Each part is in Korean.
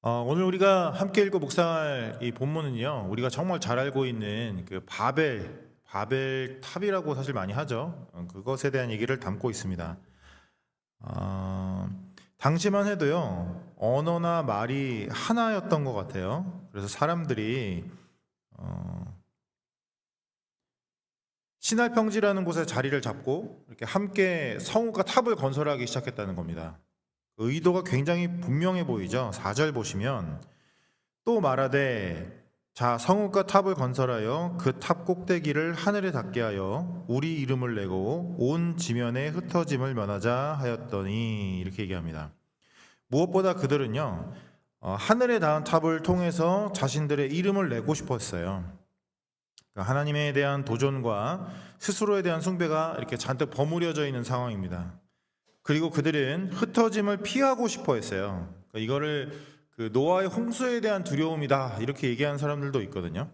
오늘 우리가 함께 읽고 묵상할 이 본문은요, 우리가 정말 잘 알고 있는 그 바벨 탑이라고 사실 많이 하죠. 그것에 대한 얘기를 담고 있습니다. 어, 당시만 해도요, 언어나 말이 하나였던 것 같아요. 그래서 사람들이 시날 평지라는 곳에 자리를 잡고 이렇게 함께 성읍과 탑을 건설하기 시작했다는 겁니다. 의도가 굉장히 분명해 보이죠. 4절 보시면 또 말하되 자 성읍과 탑을 건설하여 그 탑 꼭대기를 하늘에 닿게 하여 우리 이름을 내고 온 지면에 흩어짐을 면하자 하였더니 이렇게 얘기합니다. 무엇보다 그들은요 하늘에 닿은 탑을 통해서 자신들의 이름을 내고 싶었어요. 그러니까 하나님에 대한 도전과 스스로에 대한 숭배가 이렇게 잔뜩 버무려져 있는 상황입니다. 그리고 그들은 흩어짐을 피하고 싶어 했어요. 그러니까 이거를 그 노아의 홍수에 대한 두려움이다 이렇게 얘기하는 사람들도 있거든요.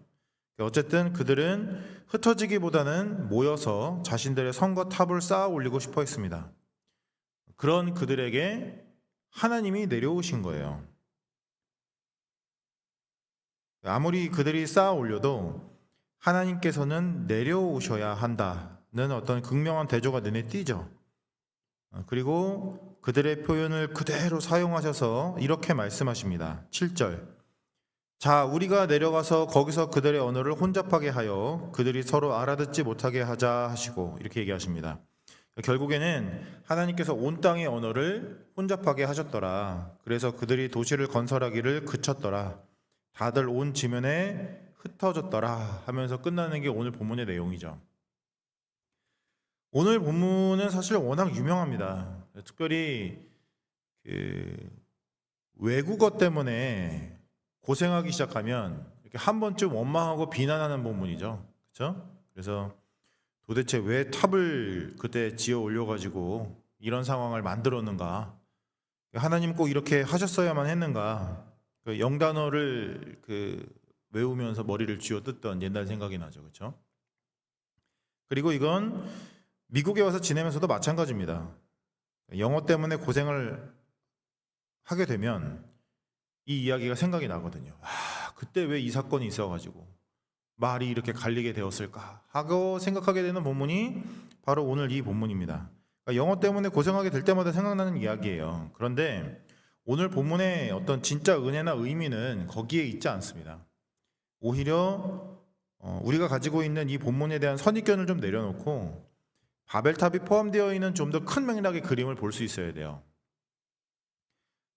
어쨌든 그들은 흩어지기보다는 모여서 자신들의 성과 탑을 쌓아 올리고 싶어 했습니다. 그런 그들에게 하나님이 내려오신 거예요. 아무리 그들이 쌓아 올려도 하나님께서는 내려오셔야 한다는 어떤 극명한 대조가 눈에 띄죠. 그리고 그들의 표현을 그대로 사용하셔서 이렇게 말씀하십니다. 7절 자 우리가 내려가서 거기서 그들의 언어를 혼잡하게 하여 그들이 서로 알아듣지 못하게 하자 하시고 이렇게 얘기하십니다. 결국에는 하나님께서 온 땅의 언어를 혼잡하게 하셨더라. 그래서 그들이 도시를 건설하기를 그쳤더라. 다들 온 지면에 흩어졌더라 하면서 끝나는 게 오늘 본문의 내용이죠. 오늘 본문은 사실 워낙 유명합니다. 특별히 그 외국어 때문에 고생하기 시작하면 이렇게 한 번쯤 원망하고 비난하는 본문이죠. 그렇죠? 그래서 도대체 왜 탑을 그때 지어 올려가지고 이런 상황을 만들었는가? 하나님 꼭 이렇게 하셨어야만 했는가? 그 영단어를 외우면서 머리를 쥐어뜯던 옛날 생각이 나죠. 그렇죠? 그리고 이건 미국에 와서 지내면서도 마찬가지입니다. 영어 때문에 고생을 하게 되면 이 이야기가 생각이 나거든요. 그때 왜 이 사건이 있어가지고 말이 이렇게 갈리게 되었을까 하고 생각하게 되는 본문이 바로 오늘 이 본문입니다. 그러니까 영어 때문에 고생하게 될 때마다 생각나는 이야기예요. 그런데 오늘 본문의 어떤 진짜 은혜나 의미는 거기에 있지 않습니다. 오히려 우리가 가지고 있는 이 본문에 대한 선입견을 좀 내려놓고 바벨탑이 포함되어 있는 좀 더 큰 맥락의 그림을 볼 수 있어야 돼요.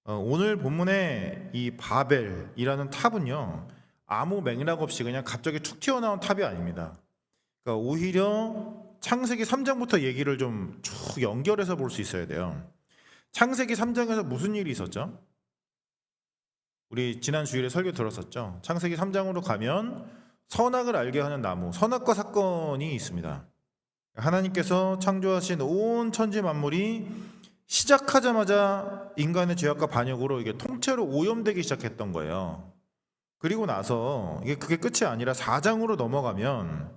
오늘 본문의 이 바벨이라는 탑은요 아무 맥락 없이 그냥 갑자기 툭 튀어나온 탑이 아닙니다. 그러니까 오히려 창세기 3장부터 얘기를 좀 쭉 연결해서 볼 수 있어야 돼요. 창세기 3장에서 무슨 일이 있었죠? 우리 지난 주일에 설교 들었었죠. 창세기 3장으로 가면 선악을 알게 하는 나무, 선악과 사건이 있습니다. 하나님께서 창조하신 온 천지 만물이 시작하자마자 인간의 죄악과 반역으로 이게 통째로 오염되기 시작했던 거예요. 그리고 나서 그게 끝이 아니라 4장으로 넘어가면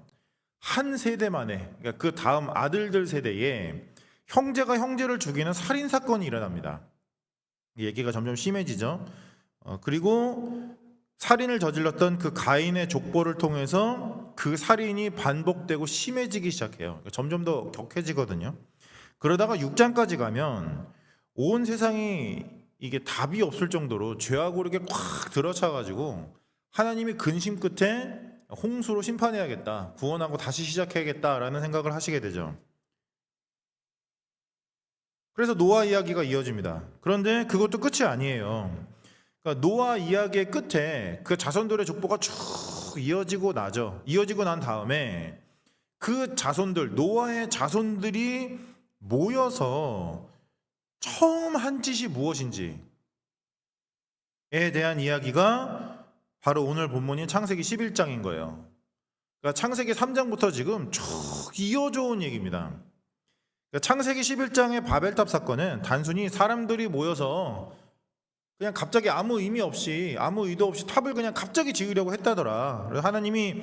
한 세대 만에, 그러니까 그 다음 아들들 세대에 형제가 형제를 죽이는 살인 사건이 일어납니다. 얘기가 점점 심해지죠. 그리고 살인을 저질렀던 그 가인의 족보를 통해서 그 살인이 반복되고 심해지기 시작해요. 점점 더 격해지거든요. 그러다가 6장까지 가면 온 세상이 이게 답이 없을 정도로 죄하고 이렇게 꽉 들어차가지고 하나님이 근심 끝에 홍수로 심판해야겠다, 구원하고 다시 시작해야겠다라는 생각을 하시게 되죠. 그래서 노아 이야기가 이어집니다. 그런데 그것도 끝이 아니에요. 그러니까 노아 이야기의 끝에 그 자손들의 족보가 쭉 이어지고 나죠. 이어지고 난 다음에 그 자손들, 노아의 자손들이 모여서 처음 한 짓이 무엇인지에 대한 이야기가 바로 오늘 본문인 창세기 11장인 거예요. 그러니까 창세기 3장부터 지금 쭉 이어져 온 얘기입니다. 그러니까 창세기 11장의 바벨탑 사건은 단순히 사람들이 모여서 그냥 갑자기 아무 의미 없이, 아무 의도 없이 탑을 그냥 갑자기 지으려고 했다더라. 그래서 하나님이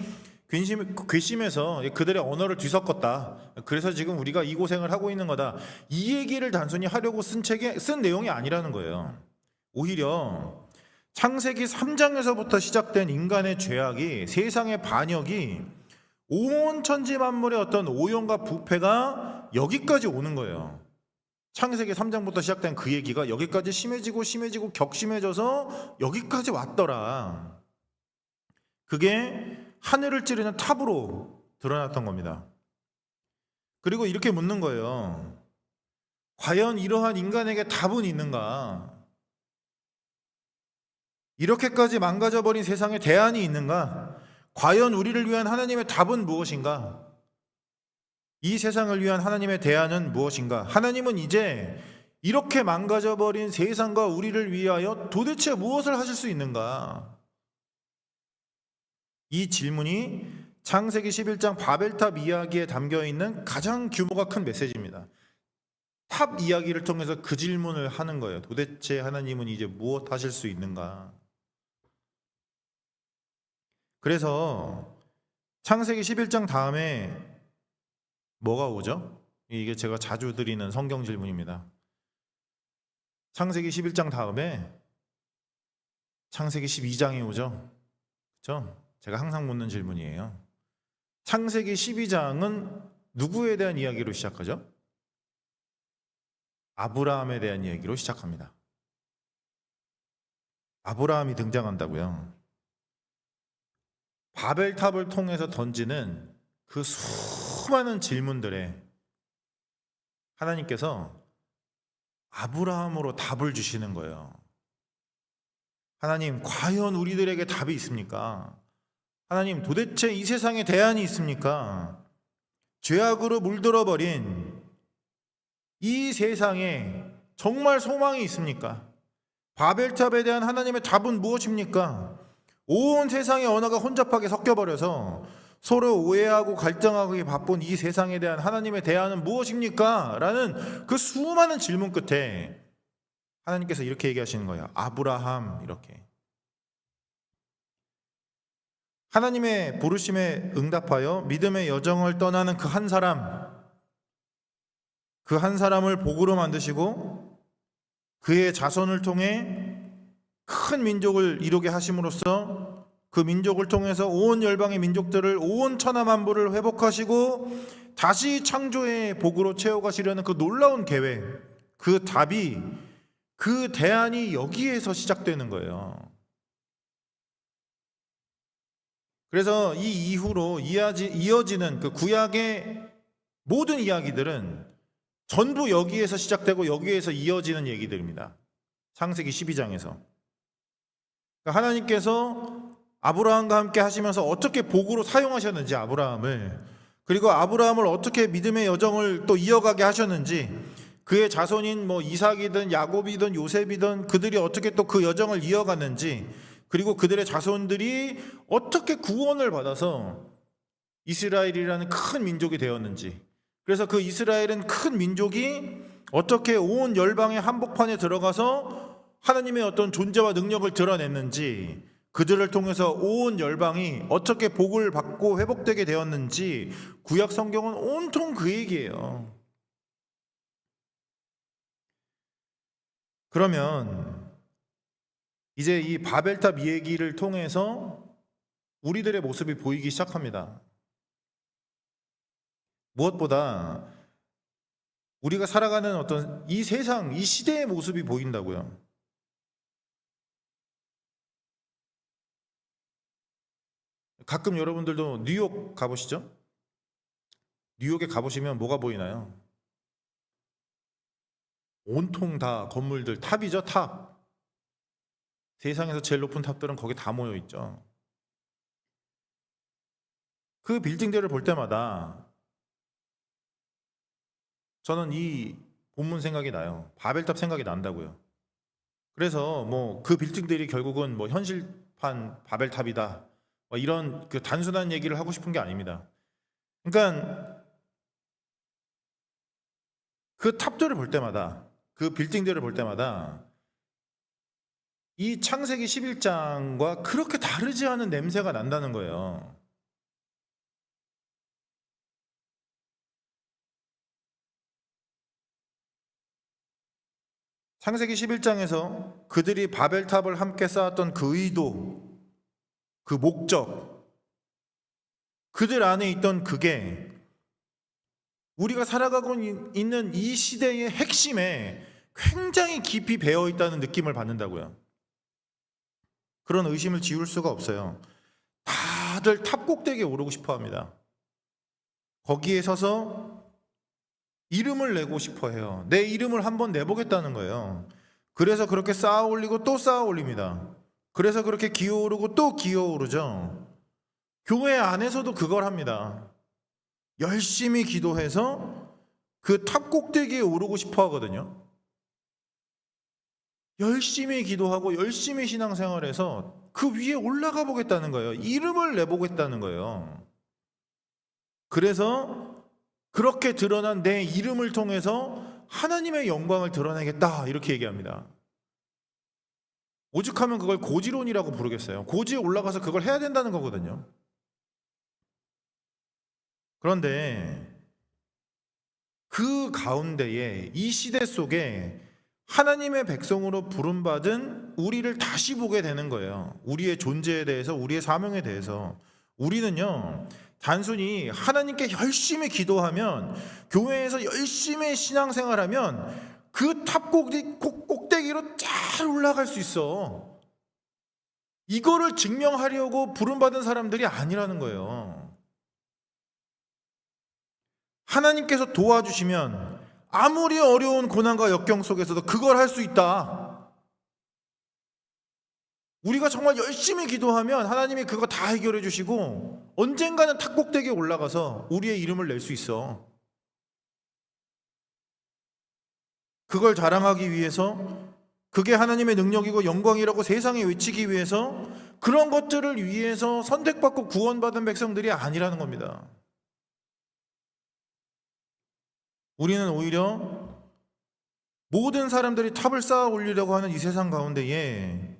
괘씸해서 그들의 언어를 뒤섞었다. 그래서 지금 우리가 이 고생을 하고 있는 거다. 이 얘기를 단순히 하려고 쓴 내용이 아니라는 거예요. 오히려 창세기 3장에서부터 시작된 인간의 죄악이, 세상의 반역이, 온 천지 만물의 어떤 오염과 부패가 여기까지 오는 거예요. 창세기 3장부터 시작된 그 얘기가 여기까지 심해지고 격심해져서 여기까지 왔더라. 그게 하늘을 찌르는 탑으로 드러났던 겁니다. 그리고 이렇게 묻는 거예요. 과연 이러한 인간에게 답은 있는가? 이렇게까지 망가져버린 세상에 대안이 있는가? 과연 우리를 위한 하나님의 답은 무엇인가? 이 세상을 위한 하나님의 대안은 무엇인가? 하나님은 이제 이렇게 망가져버린 세상과 우리를 위하여 도대체 무엇을 하실 수 있는가? 이 질문이 창세기 11장 바벨탑 이야기에 담겨있는 가장 규모가 큰 메시지입니다. 탑 이야기를 통해서 그 질문을 하는 거예요. 도대체 하나님은 이제 무엇 하실 수 있는가? 그래서 창세기 11장 다음에 뭐가 오죠? 이게 제가 자주 드리는 성경 질문입니다. 창세기 11장 다음에 창세기 12장이 오죠? 그렇죠? 제가 항상 묻는 질문이에요. 창세기 12장은 누구에 대한 이야기로 시작하죠? 아브라함에 대한 이야기로 시작합니다. 아브라함이 등장한다고요. 바벨탑을 통해서 던지는 그 수많은 질문들에 하나님께서 아브라함으로 답을 주시는 거예요. 하나님, 과연 우리들에게 답이 있습니까? 하나님, 도대체 이 세상에 대안이 있습니까? 죄악으로 물들어버린 이 세상에 정말 소망이 있습니까? 바벨탑에 대한 하나님의 답은 무엇입니까? 온 세상의 언어가 혼잡하게 섞여버려서 서로 오해하고 갈등하기 바쁜 이 세상에 대한 하나님의 대안은 무엇입니까? 라는 그 수많은 질문 끝에 하나님께서 이렇게 얘기하시는 거예요. 아브라함, 이렇게. 하나님의 부르심에 응답하여 믿음의 여정을 떠나는 그 한 사람, 그 한 사람을 복으로 만드시고 그의 자손을 통해 큰 민족을 이루게 하심으로써 그 민족을 통해서 온 열방의 민족들을, 온 천하만부를 회복하시고 다시 창조의 복으로 채워가시려는 그 놀라운 계획, 그 답이, 그 대안이 여기에서 시작되는 거예요. 그래서 이 이후로 이어지는 그 구약의 모든 이야기들은 전부 여기에서 시작되고 여기에서 이어지는 얘기들입니다. 창세기 12장에서 하나님께서 아브라함과 함께 하시면서 어떻게 복으로 사용하셨는지, 아브라함을, 그리고 아브라함을 어떻게 믿음의 여정을 또 이어가게 하셨는지, 그의 자손인 이삭이든 야곱이든 요셉이든 그들이 어떻게 또 그 여정을 이어갔는지, 그리고 그들의 자손들이 어떻게 구원을 받아서 이스라엘이라는 큰 민족이 되었는지, 그래서 그 이스라엘은 큰 민족이 어떻게 온 열방의 한복판에 들어가서 하나님의 어떤 존재와 능력을 드러냈는지, 그들을 통해서 온 열방이 어떻게 복을 받고 회복되게 되었는지 구약 성경은 온통 그 얘기예요. 그러면 이제 이 바벨탑 얘기를 통해서 우리들의 모습이 보이기 시작합니다. 무엇보다 우리가 살아가는 어떤 이 세상, 이 시대의 모습이 보인다고요. 가끔 여러분들도 뉴욕 가보시죠? 뉴욕에 가보시면 뭐가 보이나요? 온통 다 건물들, 탑이죠, 탑. 세상에서 제일 높은 탑들은 거기 다 모여 있죠. 그 빌딩들을 볼 때마다 저는 이 본문 생각이 나요. 바벨탑 생각이 난다고요. 그래서 그 빌딩들이 결국은 현실판 바벨탑이다, 이런 그 단순한 얘기를 하고 싶은 게 아닙니다. 그러니까 그 탑들을 볼 때마다, 그 빌딩들을 볼 때마다 이 창세기 11장과 그렇게 다르지 않은 냄새가 난다는 거예요. 창세기 11장에서 그들이 바벨탑을 함께 쌓았던 그 의도, 그 목적, 그들 안에 있던 그게 우리가 살아가고 있는 이 시대의 핵심에 굉장히 깊이 배어 있다는 느낌을 받는다고요. 그런 의심을 지울 수가 없어요. 다들 탑 꼭대기에 오르고 싶어 합니다. 거기에 서서 이름을 내고 싶어 해요. 내 이름을 한번 내보겠다는 거예요. 그래서 그렇게 쌓아 올리고 또 쌓아 올립니다. 그래서 그렇게 기어오르고 또 기어오르죠. 교회 안에서도 그걸 합니다. 열심히 기도해서 그 탑 꼭대기에 오르고 싶어 하거든요. 열심히 기도하고 열심히 신앙생활해서 그 위에 올라가 보겠다는 거예요. 이름을 내보겠다는 거예요. 그래서 그렇게 드러난 내 이름을 통해서 하나님의 영광을 드러내겠다 이렇게 얘기합니다. 오죽하면 그걸 고지론이라고 부르겠어요. 고지에 올라가서 그걸 해야 된다는 거거든요. 그런데 그 가운데에 이 시대 속에 하나님의 백성으로 부름받은 우리를 다시 보게 되는 거예요. 우리의 존재에 대해서, 우리의 사명에 대해서. 우리는요, 단순히 하나님께 열심히 기도하면, 교회에서 열심히 신앙생활하면 그 탑 꼭대기로 잘 올라갈 수 있어. 이거를 증명하려고 부름받은 사람들이 아니라는 거예요. 하나님께서 도와주시면 아무리 어려운 고난과 역경 속에서도 그걸 할 수 있다. 우리가 정말 열심히 기도하면 하나님이 그거 다 해결해 주시고 언젠가는 탑 꼭대기에 올라가서 우리의 이름을 낼 수 있어. 그걸 자랑하기 위해서, 그게 하나님의 능력이고 영광이라고 세상에 외치기 위해서, 그런 것들을 위해서 선택받고 구원받은 백성들이 아니라는 겁니다. 우리는 오히려 모든 사람들이 탑을 쌓아 올리려고 하는 이 세상 가운데에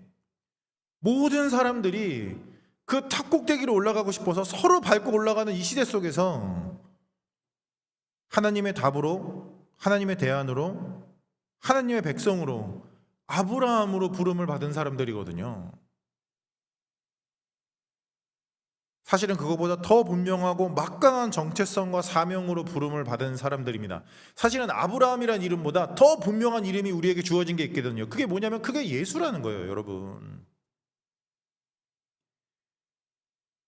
모든 사람들이 그 탑 꼭대기로 올라가고 싶어서 서로 밟고 올라가는 이 시대 속에서 하나님의 답으로, 하나님의 대안으로, 하나님의 백성으로, 아브라함으로 부름을 받은 사람들이거든요. 사실은 그거보다 더 분명하고 막강한 정체성과 사명으로 부름을 받은 사람들입니다. 사실은 아브라함이라는 이름보다 더 분명한 이름이 우리에게 주어진 게 있거든요. 그게 뭐냐면 그게 예수라는 거예요, 여러분.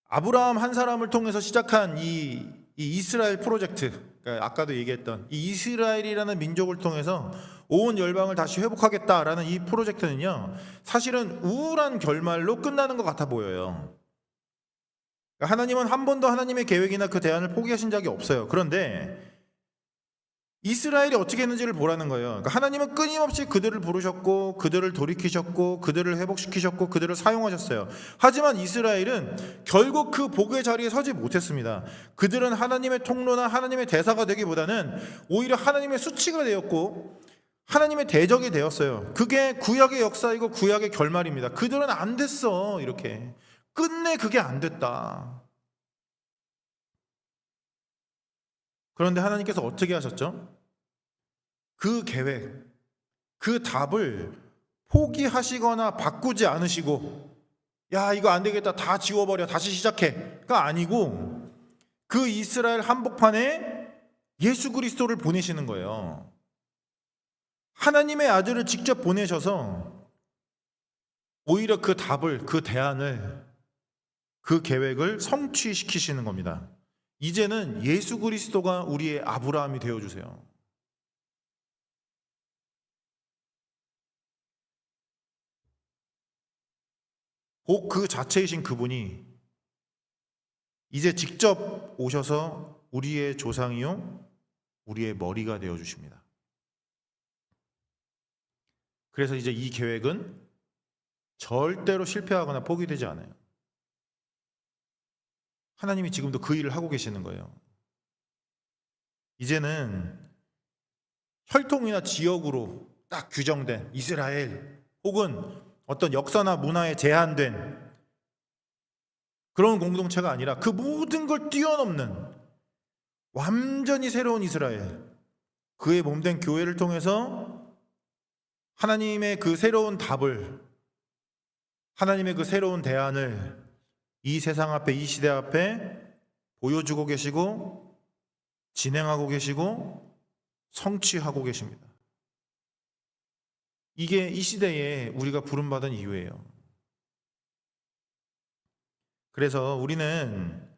아브라함 한 사람을 통해서 시작한 이 이스라엘 프로젝트, 그러니까 아까도 얘기했던 이 이스라엘이라는 민족을 통해서 온 열방을 다시 회복하겠다라는 이 프로젝트는요, 사실은 우울한 결말로 끝나는 것 같아 보여요. 하나님은 한 번도 하나님의 계획이나 그 대안을 포기하신 적이 없어요. 그런데 이스라엘이 어떻게 했는지를 보라는 거예요. 그러니까 하나님은 끊임없이 그들을 부르셨고, 그들을 돌이키셨고, 그들을 회복시키셨고, 그들을 사용하셨어요. 하지만 이스라엘은 결국 그 복의 자리에 서지 못했습니다. 그들은 하나님의 통로나 하나님의 대사가 되기보다는 오히려 하나님의 수치가 되었고 하나님의 대적이 되었어요. 그게 구약의 역사이고 구약의 결말입니다. 그들은 안 됐어. 이렇게 끝내 그게 안 됐다. 그런데 하나님께서 어떻게 하셨죠? 그 계획, 그 답을 포기하시거나 바꾸지 않으시고, 야, 이거 안 되겠다, 다 지워버려, 다시 시작해가 아니고 그 이스라엘 한복판에 예수 그리스도를 보내시는 거예요. 하나님의 아들을 직접 보내셔서 오히려 그 답을, 그 대안을, 그 계획을 성취시키시는 겁니다. 이제는 예수 그리스도가 우리의 아브라함이 되어주세요. 복 그 자체이신 그분이 이제 직접 오셔서 우리의 조상이요, 우리의 머리가 되어주십니다. 그래서 이제 이 계획은 절대로 실패하거나 포기되지 않아요. 하나님이 지금도 그 일을 하고 계시는 거예요. 이제는 혈통이나 지역으로 딱 규정된 이스라엘, 혹은 어떤 역사나 문화에 제한된 그런 공동체가 아니라 그 모든 걸 뛰어넘는 완전히 새로운 이스라엘, 그의 몸된 교회를 통해서 하나님의 그 새로운 답을, 하나님의 그 새로운 대안을 이 세상 앞에, 이 시대 앞에 보여주고 계시고 진행하고 계시고 성취하고 계십니다. 이게 이 시대에 우리가 부름받은 이유예요. 그래서 우리는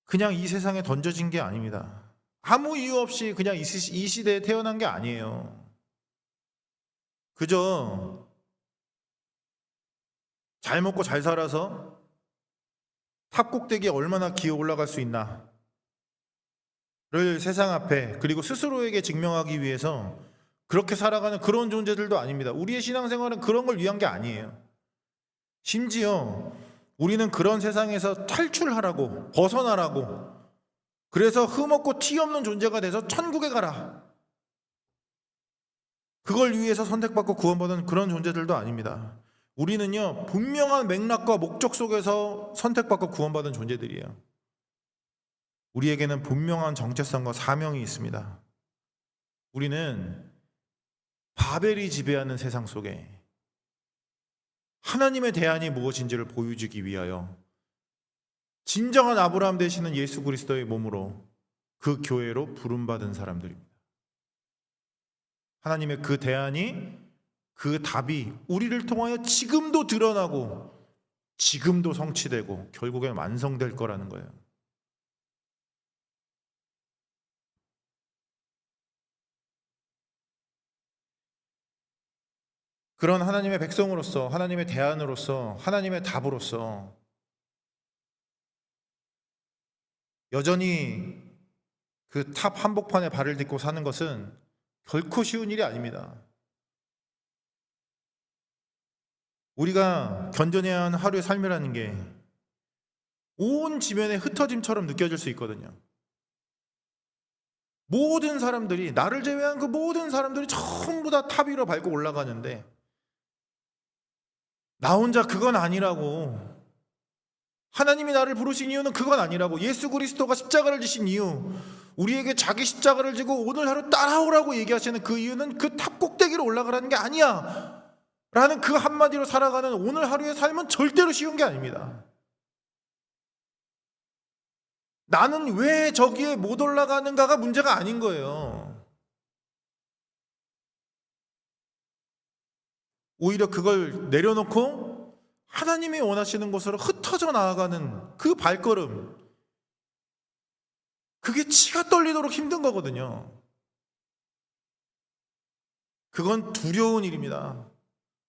그냥 이 세상에 던져진 게 아닙니다. 아무 이유 없이 그냥 이 시대에 태어난 게 아니에요. 그저 잘 먹고 잘 살아서 탑 꼭대기에 얼마나 기어 올라갈 수 있나를 세상 앞에, 그리고 스스로에게 증명하기 위해서 그렇게 살아가는 그런 존재들도 아닙니다. 우리의 신앙생활은 그런 걸 위한 게 아니에요. 심지어 우리는 그런 세상에서 탈출하라고, 벗어나라고, 그래서 흠없고 티 없는 존재가 돼서 천국에 가라, 그걸 위해서 선택받고 구원받은 그런 존재들도 아닙니다. 우리는요, 분명한 맥락과 목적 속에서 선택받고 구원받은 존재들이에요. 우리에게는 분명한 정체성과 사명이 있습니다. 우리는 바벨이 지배하는 세상 속에 하나님의 대안이 무엇인지를 보여주기 위하여 진정한 아브라함 되시는 예수 그리스도의 몸으로 그 교회로 부름받은 사람들입니다. 하나님의 그 대안이, 그 답이 우리를 통하여 지금도 드러나고 지금도 성취되고 결국엔 완성될 거라는 거예요. 그런 하나님의 백성으로서, 하나님의 대안으로서, 하나님의 답으로서 여전히 그 탑 한복판에 발을 딛고 사는 것은 결코 쉬운 일이 아닙니다. 우리가 견뎌내야 하는 하루의 삶이라는 게 온 지면에 흩어짐처럼 느껴질 수 있거든요. 모든 사람들이, 나를 제외한 그 모든 사람들이 전부 다 탑 위로 밟고 올라가는데 나 혼자 그건 아니라고. 하나님이 나를 부르신 이유는 그건 아니라고. 예수 그리스도가 십자가를 지신 이유, 우리에게 자기 십자가를 지고 오늘 하루 따라오라고 얘기하시는 그 이유는 그 탑 꼭대기로 올라가라는 게 아니야 라는 그 한마디로 살아가는 오늘 하루의 삶은 절대로 쉬운 게 아닙니다. 나는 왜 저기에 못 올라가는가가 문제가 아닌 거예요. 오히려 그걸 내려놓고 하나님이 원하시는 곳으로 흩어져 나아가는 그 발걸음, 그게 치가 떨리도록 힘든 거거든요. 그건 두려운 일입니다.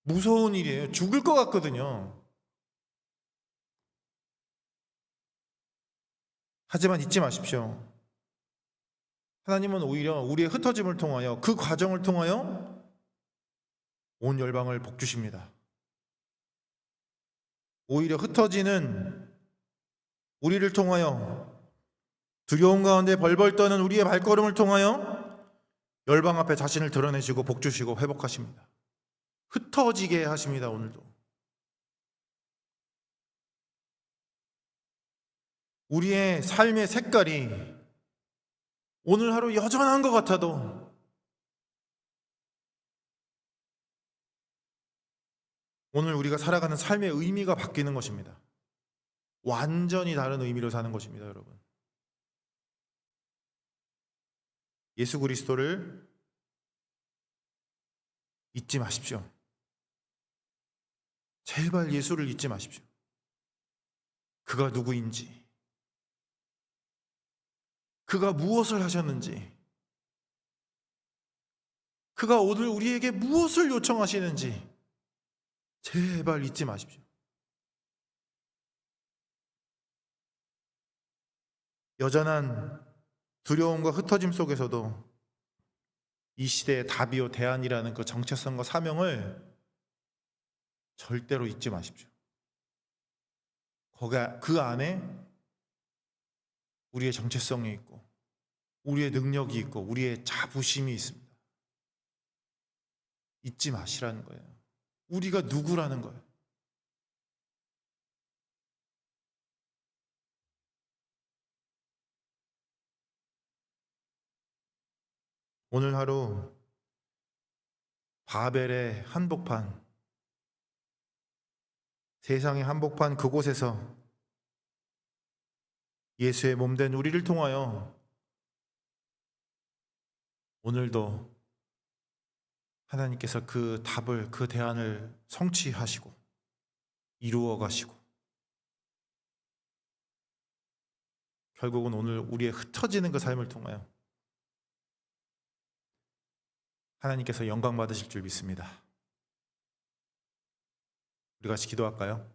무서운 일이에요. 죽을 것 같거든요. 하지만 잊지 마십시오. 하나님은 오히려 우리의 흩어짐을 통하여, 그 과정을 통하여 온 열방을 복주십니다. 오히려 흩어지는 우리를 통하여, 두려움 가운데 벌벌 떠는 우리의 발걸음을 통하여 열방 앞에 자신을 드러내시고 복주시고 회복하십니다. 흩어지게 하십니다. 오늘도 우리의 삶의 색깔이 오늘 하루 여전한 것 같아도 오늘 우리가 살아가는 삶의 의미가 바뀌는 것입니다. 완전히 다른 의미로 사는 것입니다. 여러분, 예수 그리스도를 잊지 마십시오. 제발 예수를 잊지 마십시오. 그가 누구인지, 그가 무엇을 하셨는지, 그가 오늘 우리에게 무엇을 요청하시는지 제발 잊지 마십시오. 여전한 두려움과 흩어짐 속에서도 이 시대의 답이요 대안이라는 그 정체성과 사명을 절대로 잊지 마십시오. 그 안에 우리의 정체성이 있고 우리의 능력이 있고 우리의 자부심이 있습니다. 잊지 마시라는 거예요. 우리가 누구라는 거예요. 오늘 하루 바벨의 한복판, 세상의 한복판 그곳에서 예수의 몸된 우리를 통하여 오늘도 하나님께서 그 답을, 그 대안을 성취하시고 이루어 가시고 결국은 오늘 우리의 흩어지는 그 삶을 통하여 하나님께서 영광 받으실 줄 믿습니다. 우리 같이 기도할까요?